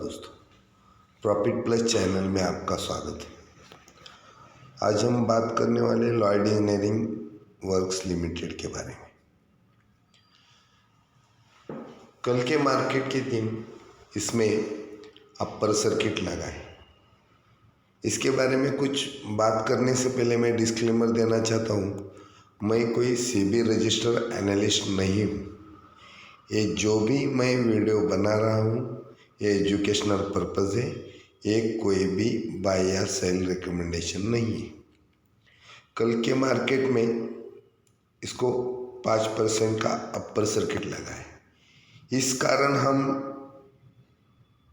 दोस्तों, profit plus channel में आपका स्वागत है। आज हम बात करने वाले लॉयड इंजीनियरिंग वर्क्स लिमिटेड के बारे में। कल के मार्केट के दिन इसमें अपर सर्किट लगा है। इसके बारे में कुछ बात करने से पहले मैं डिस्क्लेमर देना चाहता हूँ, मैं कोई सेबी रजिस्टर्ड एनालिस्ट नहीं हूँ। ये जो भी मैं वीडियो बना रहा हूँ ये एजुकेशनल पर्पज़ है, ये कोई भी बाय या सेल रिकमेंडेशन नहीं है। कल के मार्केट में इसको 5% का अपर सर्किट लगा है। इस कारण हम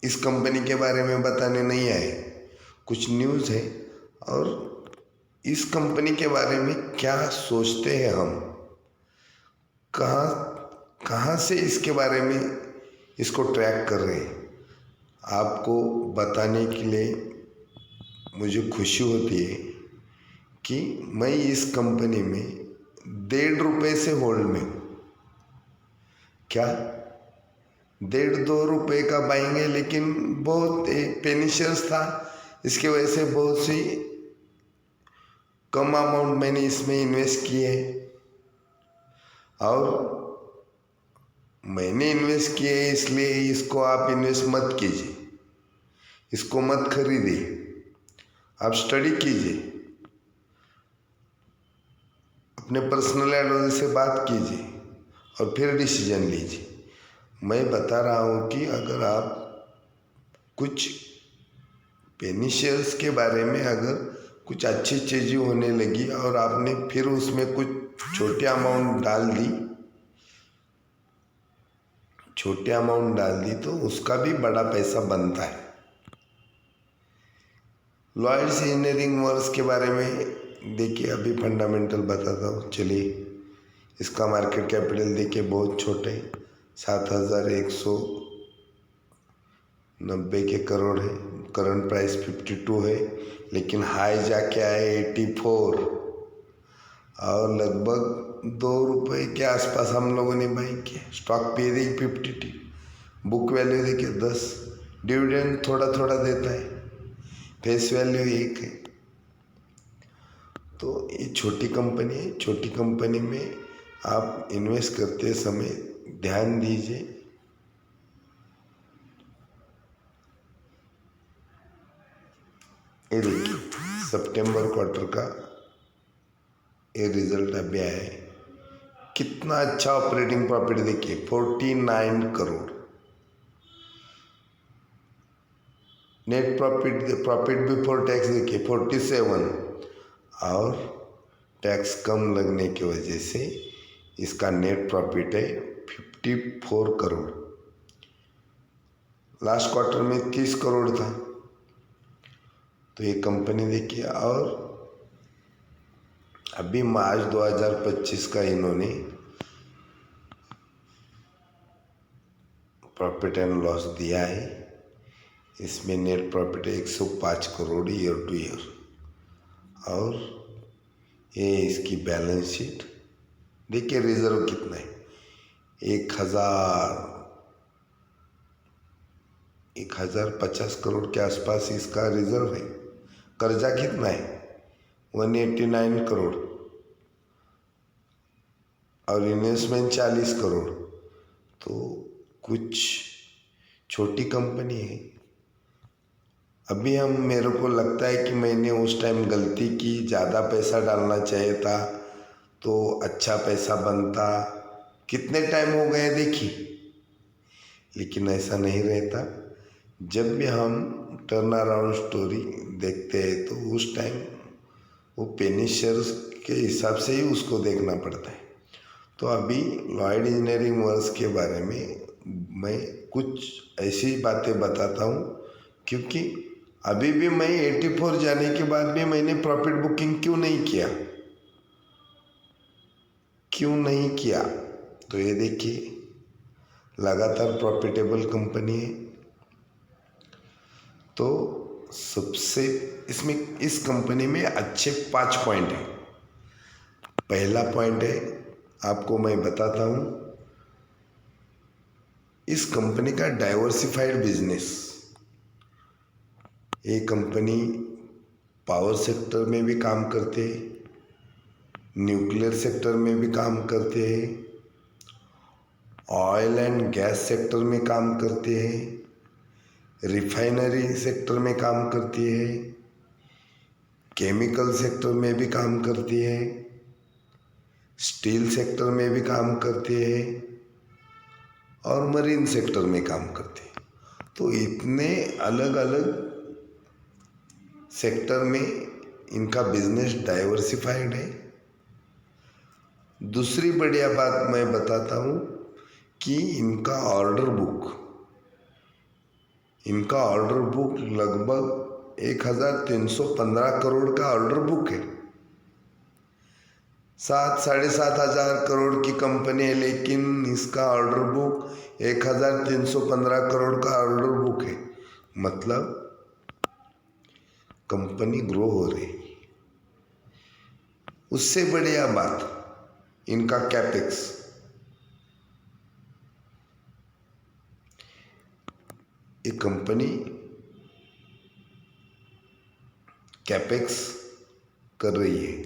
इस कंपनी के बारे में बताने नहीं आए, कुछ न्यूज़ है और इस कंपनी के बारे में क्या सोचते हैं हम, कहाँ से इसके बारे में इसको ट्रैक कर रहे हैं, आपको बताने के लिए मुझे खुशी होती है कि मैं इस कंपनी में ₹1.5 से होल्ड में हूँ। क्या 1.5-2 रुपये का बाइंग है, लेकिन बहुत पेनी शेयर्स था, इसके वजह से बहुत सी कम अमाउंट मैंने इसमें इन्वेस्ट किए और मैंने इन्वेस्ट किए इसलिए इसको आप इन्वेस्ट मत कीजिए, इसको मत खरीदिए, आप स्टडी कीजिए, अपने पर्सनल एडवाइजर से बात कीजिए और फिर डिसीजन लीजिए। मैं बता रहा हूँ कि अगर आप कुछ पेनी शेयर्स के बारे में अगर कुछ अच्छी चीज़ें होने लगी और आपने फिर उसमें कुछ छोटे अमाउंट डाल दी तो उसका भी बड़ा पैसा बनता है। लॉयड्स इंजीनियरिंग वर्क्स के बारे में देखिए, अभी फंडामेंटल बताता हूँ। चलिए, इसका मार्केट कैपिटल देखिए बहुत छोटे 7,190 के करोड़ है, करंट प्राइस 52 है, लेकिन हाई जाके आए 84 और लगभग ₹2 के आसपास हम लोगों ने बाई किया। स्टॉक पे देखिए 52, बुक वैल्यू देखिए 10, डिविडेंड थोड़ा थोड़ा देता है, फेस वैल्यू 1 है। तो ये छोटी कंपनी है, छोटी कंपनी में आप इन्वेस्ट करते समय ध्यान दीजिए। ये देखिए सितंबर क्वार्टर का ये रिजल्ट अभी आया है, कितना अच्छा ऑपरेटिंग प्रॉफिट देखिए 49 crore. Net profit before tax देखिए 47 और टैक्स कम लगने की वजह से इसका नेट प्रॉफिट है 54 करोड़। लास्ट क्वार्टर में 30 करोड़ था। तो ये कंपनी देखिए, और अभी मार्च 2025 का इन्होंने प्रॉफिट एंड लॉस दिया है। इसमें net profit 105 crore year two year और ये इसकी बैलेंस शीट देखिए, रिजर्व कितना है 1050 करोड़ के आसपास इसका रिजर्व है। कर्जा कितना है 189 करोड़ और इन्वेस्टमेंट 40 करोड़। तो कुछ छोटी कंपनी है। अभी मेरे को लगता है कि मैंने उस टाइम गलती की, ज़्यादा पैसा डालना चाहिए था तो अच्छा पैसा बनता। कितने टाइम हो गए देखिए, लेकिन ऐसा नहीं रहता। जब भी हम टर्न अराउंड स्टोरी देखते हैं तो उस टाइम वो पेनी शेयर्स के हिसाब से ही उसको देखना पड़ता है। तो अभी लॉयड इंजीनियरिंग वर्क्स के बारे में मैं कुछ ऐसी बातें बताता हूँ, क्योंकि अभी भी मैं 84 जाने के बाद भी मैंने प्रॉफिट बुकिंग क्यों नहीं किया। तो ये देखिए लगातार प्रॉफिटेबल कंपनी है। तो सबसे इसमें इस कंपनी में अच्छे 5 पॉइंट हैं। पहला पॉइंट है, आपको मैं बताता हूँ, इस कंपनी का डाइवर्सिफाइड बिजनेस। ये कंपनी पावर सेक्टर में भी काम करते हैं, न्यूक्लियर सेक्टर में भी काम करते हैं, ऑयल एंड गैस सेक्टर में काम करते हैं, रिफाइनरी सेक्टर में काम करती है, केमिकल सेक्टर में भी काम करती है, स्टील सेक्टर में भी काम करती है और मरीन सेक्टर में काम करती है। तो इतने अलग अलग सेक्टर में इनका बिजनेस डाइवर्सिफाइड है। दूसरी बढ़िया बात मैं बताता हूँ कि इनका ऑर्डर बुक लगभग 1315 करोड़ का ऑर्डर बुक है। 7-7.5 हजार करोड़ की कंपनी है, लेकिन इसका ऑर्डर बुक 1315 करोड़ का ऑर्डर बुक है। मतलब कंपनी ग्रो हो रही। उससे बढ़िया बात इनका कैपेक्स। ये कंपनी कैपेक्स कर रही है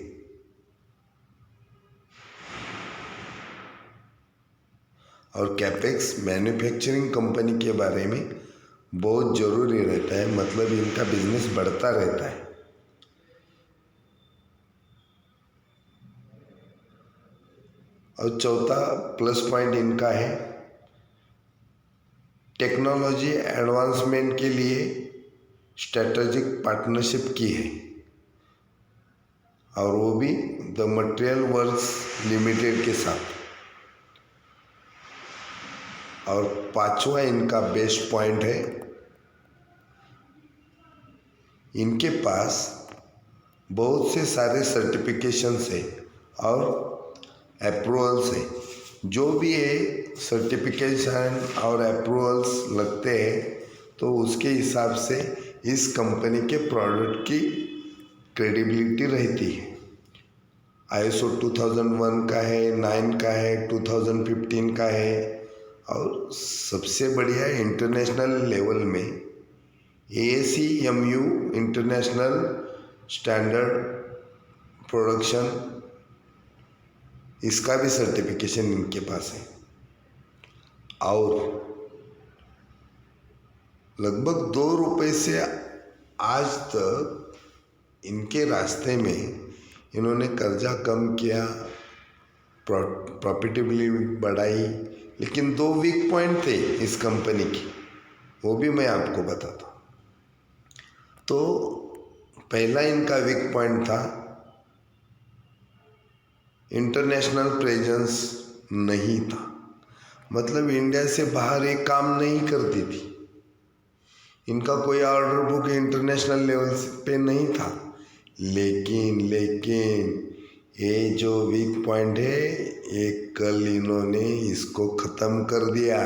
और कैपेक्स मैन्युफैक्चरिंग कंपनी के बारे में बहुत ज़रूरी रहता है। मतलब इनका बिजनेस बढ़ता रहता है। और चौथा प्लस पॉइंट इनका है टेक्नोलॉजी एडवांसमेंट के लिए स्ट्रेटेजिक पार्टनरशिप की है, और वो भी द मटेरियल वर्क्स लिमिटेड के साथ। और पांचवा इनका बेस्ट पॉइंट है, इनके पास बहुत से सारे सर्टिफिकेशंस है और अप्रूवल्स है। जो भी ये सर्टिफिकेशन और अप्रूवल्स लगते हैं तो उसके हिसाब से इस कंपनी के प्रोडक्ट की क्रेडिबिलिटी रहती है। ISO 2001 का है, 9 का है, 2015 का है, और सबसे बढ़िया इंटरनेशनल लेवल में ASEMU इंटरनेशनल स्टैंडर्ड प्रोडक्शन, इसका भी सर्टिफिकेशन इनके पास है। और लगभग 2 रुपये से आज तक इनके रास्ते में इन्होंने कर्जा कम किया, प्रॉफिटेबिलिटी बढ़ाई, लेकिन 2 वीक पॉइंट थे इस कंपनी की, वो भी मैं आपको बताता हूँ। तो पहला इनका वीक पॉइंट था इंटरनेशनल प्रेजेंस नहीं था। मतलब इंडिया से बाहर एक काम नहीं करती थी। इनका कोई ऑर्डर बुक इंटरनेशनल लेवल पे नहीं था। लेकिन ये जो वीक पॉइंट है, ये कल इन्होंने इसको ख़त्म कर दिया।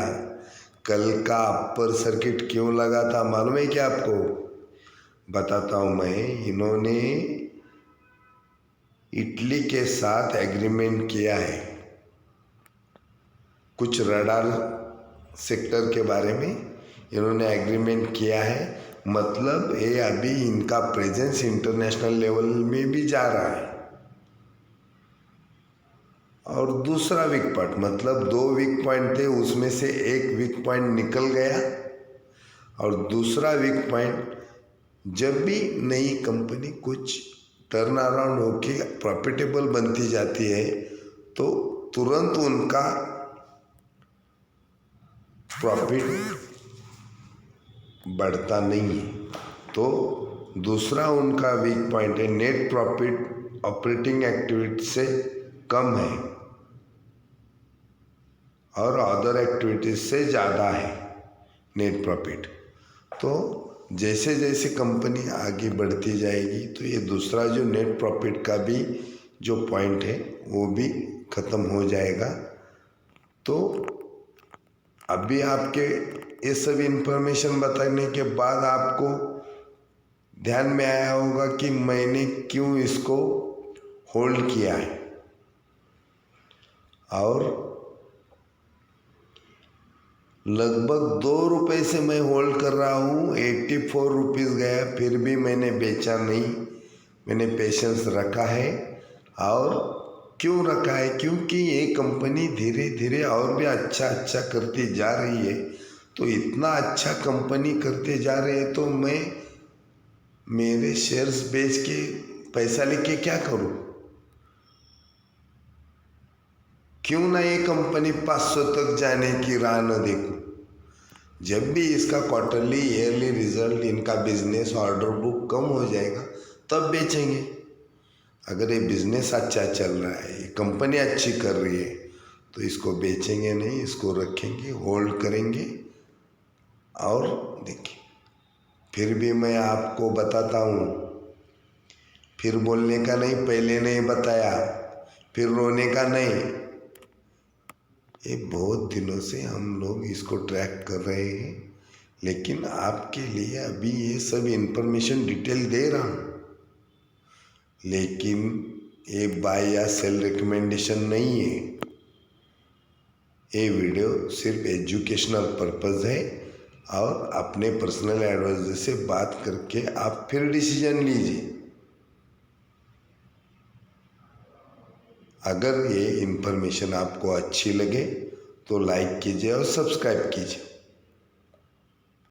कल का अपर सर्किट क्यों लगा था मालूम है क्या आपको? बताता हूँ मैं। इन्होंने इटली के साथ एग्रीमेंट किया है कुछ रडार सेक्टर के बारे में। इन्होंने एग्रीमेंट किया है, मतलब ये अभी इनका प्रेजेंस इंटरनेशनल लेवल में भी जा रहा है। और दूसरा वीक पॉइंट, मतलब 2 वीक पॉइंट थे, उसमें से एक वीक पॉइंट निकल गया। और दूसरा वीक पॉइंट, जब भी नई कंपनी कुछ टर्न अराउंड होके प्रॉफिटेबल बनती जाती है तो तुरंत उनका प्रॉफिट बढ़ता नहीं है। तो दूसरा उनका वीक पॉइंट है नेट प्रॉफिट ऑपरेटिंग एक्टिविटी से कम है और अदर एक्टिविटीज से ज़्यादा है नेट प्रॉफिट। तो जैसे जैसे कंपनी आगे बढ़ती जाएगी तो ये दूसरा जो नेट प्रॉफिट का भी जो पॉइंट है वो भी ख़त्म हो जाएगा। तो अभी आपके ये सब इन्फॉर्मेशन बताने के बाद आपको ध्यान में आया होगा कि मैंने क्यों इसको होल्ड किया है। और लगभग 2 रुपये से मैं होल्ड कर रहा हूँ, 84 रुपीज़ गया, फिर भी मैंने बेचा नहीं। मैंने पेशेंस रखा है। और क्यों रखा है? क्योंकि ये कंपनी धीरे धीरे और भी अच्छा अच्छा करती जा रही है। तो इतना अच्छा कंपनी करते जा रहे हैं तो मैं मेरे शेयर्स बेच के पैसा लेके क्या करूं? क्यों ना ये कंपनी 500 तक जाने की राह न देखूं? जब भी इसका क्वार्टरली ईयरली रिजल्ट, इनका बिजनेस ऑर्डर बुक कम हो जाएगा तब बेचेंगे। अगर ये बिजनेस अच्छा चल रहा है, ये कंपनी अच्छी कर रही है, तो इसको बेचेंगे नहीं, इसको रखेंगे, होल्ड करेंगे। और देखिए, फिर भी मैं आपको बताता हूँ, फिर बोलने का नहीं, पहले नहीं बताया, फिर रोने का नहीं। ये बहुत दिनों से हम लोग इसको ट्रैक कर रहे हैं, लेकिन आपके लिए अभी ये सब इन्फॉर्मेशन डिटेल दे रहा हूँ। लेकिन ये बाय या सेल रिकमेंडेशन नहीं है। ये वीडियो सिर्फ एजुकेशनल पर्पज़ है और अपने पर्सनल एडवाइजर से बात करके आप फिर डिसीजन लीजिए। अगर ये इन्फॉर्मेशन आपको अच्छी लगे तो लाइक कीजिए और सब्सक्राइब कीजिए।